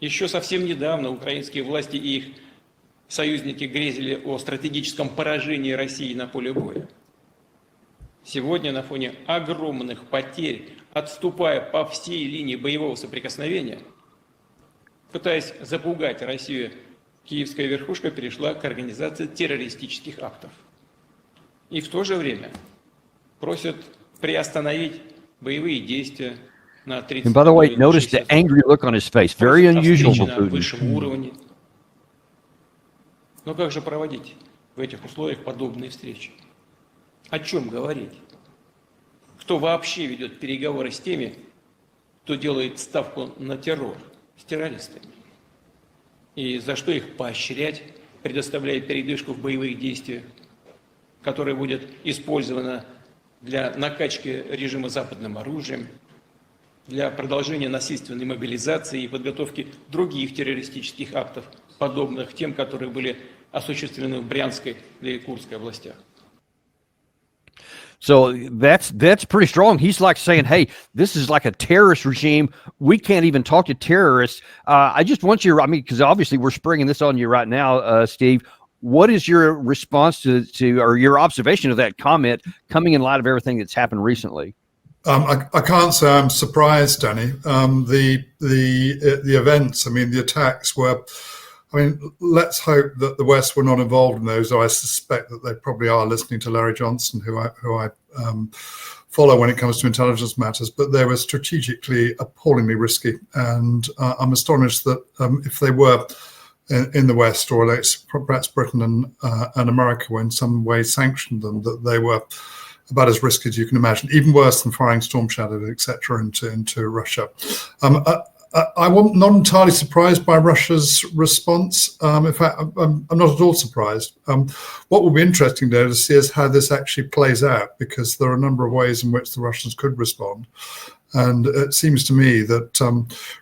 Еще совсем недавно украинские власти и их союзники грезили о стратегическом поражении России на поле боя. Сегодня на фоне огромных потерь, отступая по всей линии боевого соприкосновения, пытаясь запугать Россию, киевская верхушка перешла к организации террористических актов. И в то же время просят приостановить боевые действия на 30 And by the way, notice the angry look on his face. Very unusual for на Putin. высшем уровне. Но как же проводить в этих условиях подобные встречи? О чем говорить? Кто вообще ведет переговоры с теми, кто делает ставку на террор, с террористами? И за что их поощрять, предоставляя передышку в боевых действиях, которая будет использована для накачки режима западным оружием, для продолжения насильственной мобилизации и подготовки других террористических актов, подобных тем, которые были осуществлены в Брянской или Курской областях. So that's pretty strong. He's like saying, hey, this is like a terrorist regime. We can't even talk to terrorists. I just want you, I mean, because obviously we're springing this on you right now, Steve. What is your response to or your observation of that comment coming in light of everything that's happened recently? I can't say I'm surprised, Danny. The events, I mean, the attacks were, I mean, let's hope that the West were not involved in those. I suspect that they probably are, listening to Larry Johnson, who I follow when it comes to intelligence matters. But they were strategically appallingly risky, and I'm astonished that if they were in the West, or perhaps Britain and America were in some way sanctioned them, that they were about as risky as you can imagine, even worse than firing Storm Shadow, etc., into Russia. I'm not entirely surprised by Russia's response. In fact, I'm not at all surprised. What will be interesting, though, to see is how this actually plays out, because there are a number of ways in which the Russians could respond. And it seems to me that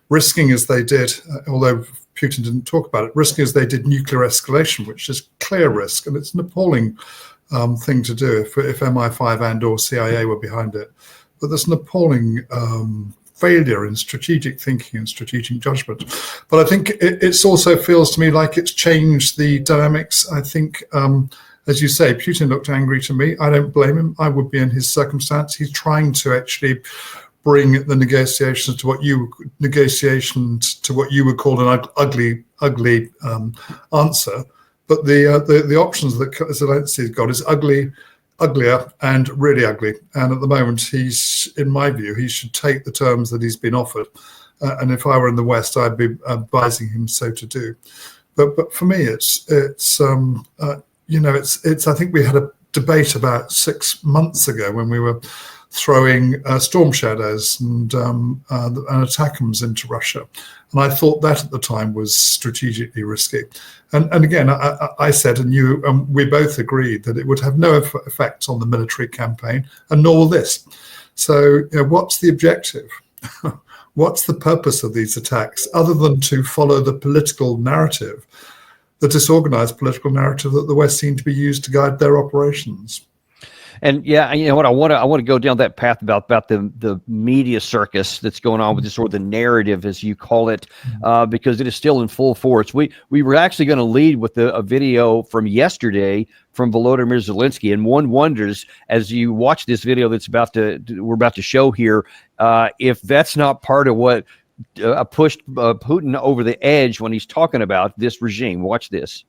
risking as they did, although Putin didn't talk about it, risking as they did nuclear escalation, which is clear risk, and it's an appalling thing to do if MI5 and or CIA were behind it. But there's an appalling failure in strategic thinking and strategic judgment. But I think it also feels to me like it's changed the dynamics. I think, as you say, Putin looked angry to me. I don't blame him. I would be in his circumstance. He's trying to actually bring the negotiations to what you would call an ugly answer. But the options that Zelensky's got is uglier and really ugly. And at the moment, in my view, he should take the terms that he's been offered. And if I were in the West, I'd be advising him so to do. But for me, it's I think we had a debate about 6 months ago when we were throwing Storm Shadows and ATACMS into Russia. And I thought that at the time was strategically risky. And again, I said, and we both agreed that it would have no effect on the military campaign, and nor will this. So what's the objective? What's the purpose of these attacks, other than to follow the political narrative, the disorganized political narrative that the West seem to be used to guide their operations? And yeah, you know what, I want to go down that path about the media circus that's going on with this, or the narrative, as you call it, because it is still in full force. We were actually going to lead with a video from yesterday from Volodymyr Zelensky, and one wonders, as you watch this video that's we're about to show here, if that's not part of what pushed Putin over the edge when he's talking about this regime. Watch this.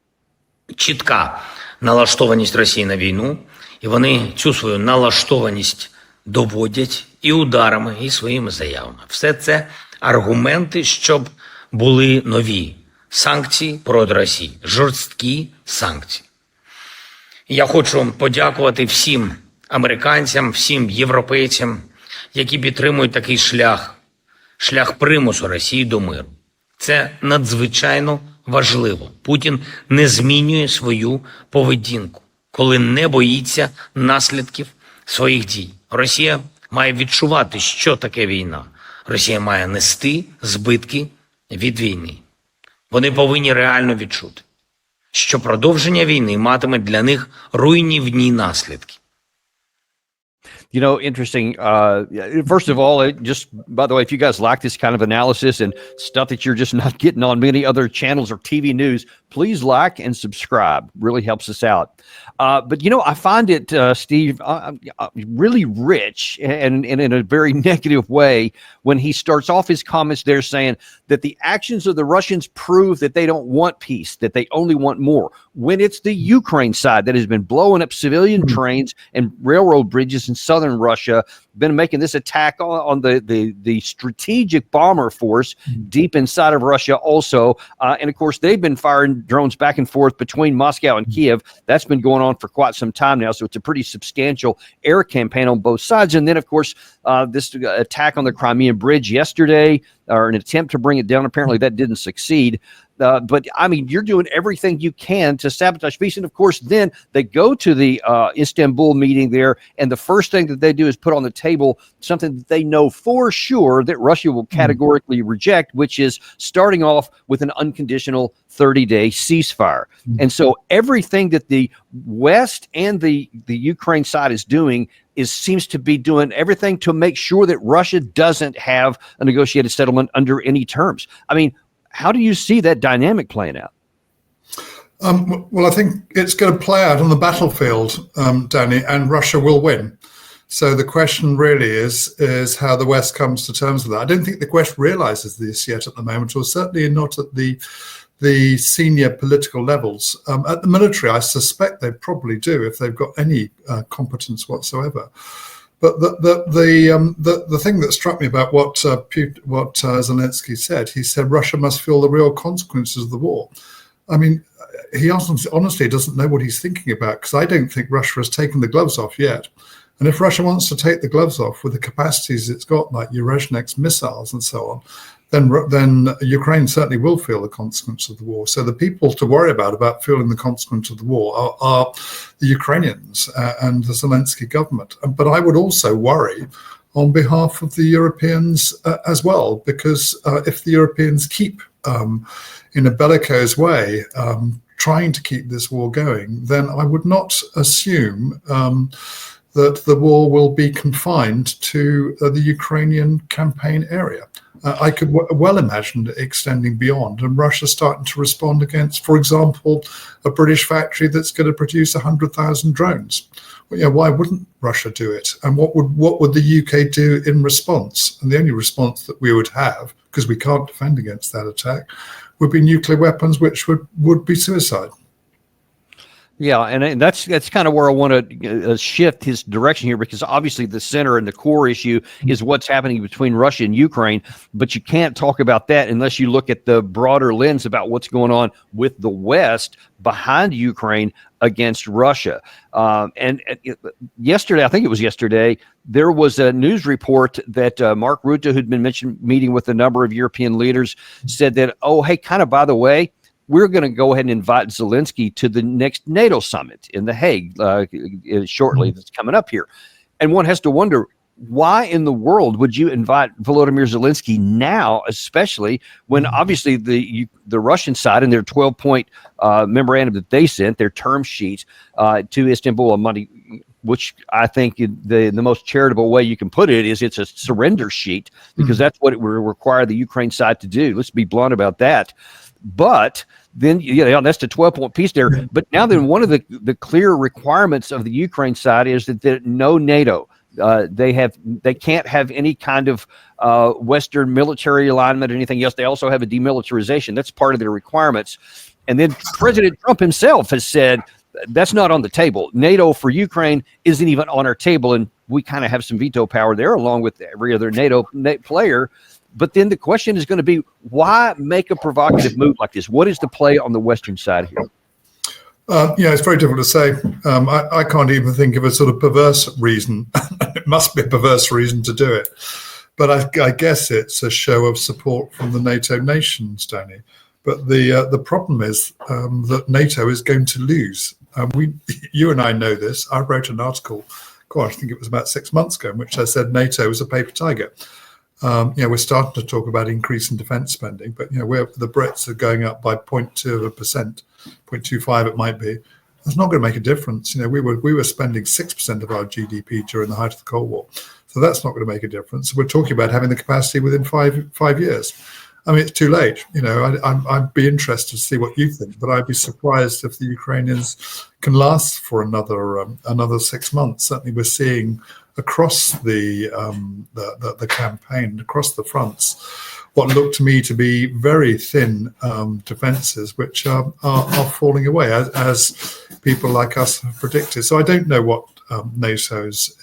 Чітка налаштованість Росії на війну, і вони цю свою налаштованість доводять і ударами, і своїми заявами. Все це аргументи, щоб були нові санкції проти Росії, жорсткі санкції. Я хочу подякувати всім американцям, всім європейцям, які підтримують такий шлях примусу Росії до миру. Це надзвичайно важливо. Путін не змінює свою поведінку, коли не боїться наслідків своїх дій. Росія має відчувати, що таке війна. Росія має нести збитки від війни. Вони повинні реально відчути, що продовження війни матиме для них руйнівні наслідки. Interesting. First of all, just by the way, if you guys like this kind of analysis and stuff that you're just not getting on many other channels or TV news, please like and subscribe. Really helps us out. But I find it, Steve, really rich and in a very negative way when he starts off his comments there saying that the actions of the Russians prove that they don't want peace, that they only want more. When it's the Ukraine side that has been blowing up civilian trains and railroad bridges in southern Russia, been making this attack on the strategic bomber force deep inside of Russia also. And of course, they've been firing drones back and forth between Moscow and Kiev. That's been going on for quite some time now. So it's a pretty substantial air campaign on both sides. And then, of course, this attack on the Crimean Bridge yesterday, or an attempt to bring it down. Apparently that didn't succeed. But I mean, you're doing everything you can to sabotage peace. And of course, then they go to the Istanbul meeting there. And the first thing that they do is put on the table something that they know for sure that Russia will categorically reject, which is starting off with an unconditional 30-day ceasefire. And so everything that the West and the Ukraine side is doing seems to be doing everything to make sure that Russia doesn't have a negotiated settlement under any terms. I mean, how do you see that dynamic playing out? Well, I think it's going to play out on the battlefield, Danny, and Russia will win. So the question really is how the West comes to terms with that. I don't think the West realizes this yet at the moment, or certainly not at the senior political levels. At the military, I suspect they probably do if they've got any competence whatsoever. But the thing that struck me about what Zelensky said, he said Russia must feel the real consequences of the war. I mean, he honestly doesn't know what he's thinking about, because I don't think Russia has taken the gloves off yet. And if Russia wants to take the gloves off with the capacities it's got, like Urezhnek's missiles and so on, then Ukraine certainly will feel the consequence of the war. So the people to worry about feeling the consequence of the war are the Ukrainians and the Zelensky government. But I would also worry on behalf of the Europeans as well, because if the Europeans keep in a bellicose way trying to keep this war going, then I would not assume that the war will be confined to the Ukrainian campaign area. I could well imagine it extending beyond, and Russia starting to respond against, for example, a British factory that's going to produce 100,000 drones. Well, why wouldn't Russia do it? And what would the UK do in response? And the only response that we would have, because we can't defend against that attack, would be nuclear weapons, which would be suicide. Yeah, and that's kind of where I want to shift his direction here, because obviously the center and the core issue is what's happening between Russia and Ukraine, but you can't talk about that unless you look at the broader lens about what's going on with the West behind Ukraine against Russia. And yesterday, I think it was yesterday, there was a news report that Mark Rutte, who'd been meeting with a number of European leaders, said that, oh, hey, kind of by the way, we're going to go ahead and invite Zelensky to the next NATO summit in The Hague shortly that's coming up here. And one has to wonder, why in the world would you invite Volodymyr Zelensky now, especially when obviously the Russian side in their 12-point memorandum that they sent, their term sheet to Istanbul on Monday, which I think the most charitable way you can put it is it's a surrender sheet, because that's what it would require the Ukraine side to do. Let's be blunt about that. But then, that's the 12-point piece there. But now then, one of the clear requirements of the Ukraine side is that no NATO. They can't have any kind of Western military alignment or anything else. They also have a demilitarization. That's part of their requirements. And then President Trump himself has said that's not on the table. NATO for Ukraine isn't even on our table, and we kind of have some veto power there, along with every other NATO player. But then the question is going to be, why make a provocative move like this? What is the play on the Western side here? It's very difficult to say. I can't even think of a sort of perverse reason. It must be a perverse reason to do it. But I guess it's a show of support from the NATO nations, Danny. But the problem is that NATO is going to lose. You and I know this. I wrote an article, I think it was about 6 months ago, in which I said NATO is a paper tiger. We're starting to talk about increasing defence spending, but the Brits are going up by 0.2%, 0.25 it might be. That's not going to make a difference. We were spending 6% of our GDP during the height of the Cold War, so that's not going to make a difference. We're talking about having the capacity within five years. I mean, it's too late. I'd be interested to see what you think, but I'd be surprised if the Ukrainians can last for another 6 months. Certainly, we're seeing across the campaign, across the fronts, what looked to me to be very thin defences, which are falling away as people like us have predicted. So I don't know what NATO's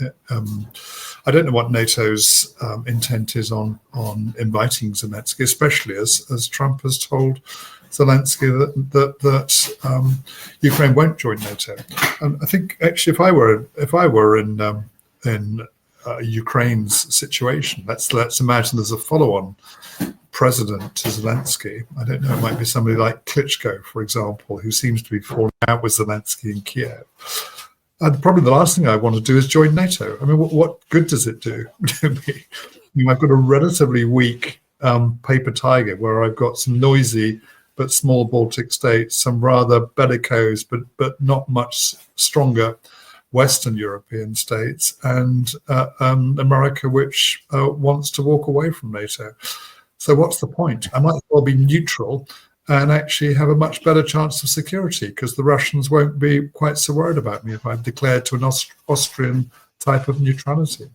intent is on inviting Zelensky, especially as Trump has told Zelensky that Ukraine won't join NATO. And I think actually, if I were in Ukraine's situation, let's imagine there's a follow-on president to Zelensky. I don't know, it might be somebody like Klitschko, for example, who seems to be falling out with Zelensky in Kiev. And probably the last thing I want to do is join NATO. I mean, what good does it do to me? I've got a relatively weak paper tiger where I've got some noisy but small Baltic states, some rather bellicose but not much stronger Western European states, and America, which wants to walk away from NATO. So what's the point? I might as well be neutral and actually have a much better chance of security, because the Russians won't be quite so worried about me if I've declared to an Austrian type of neutrality.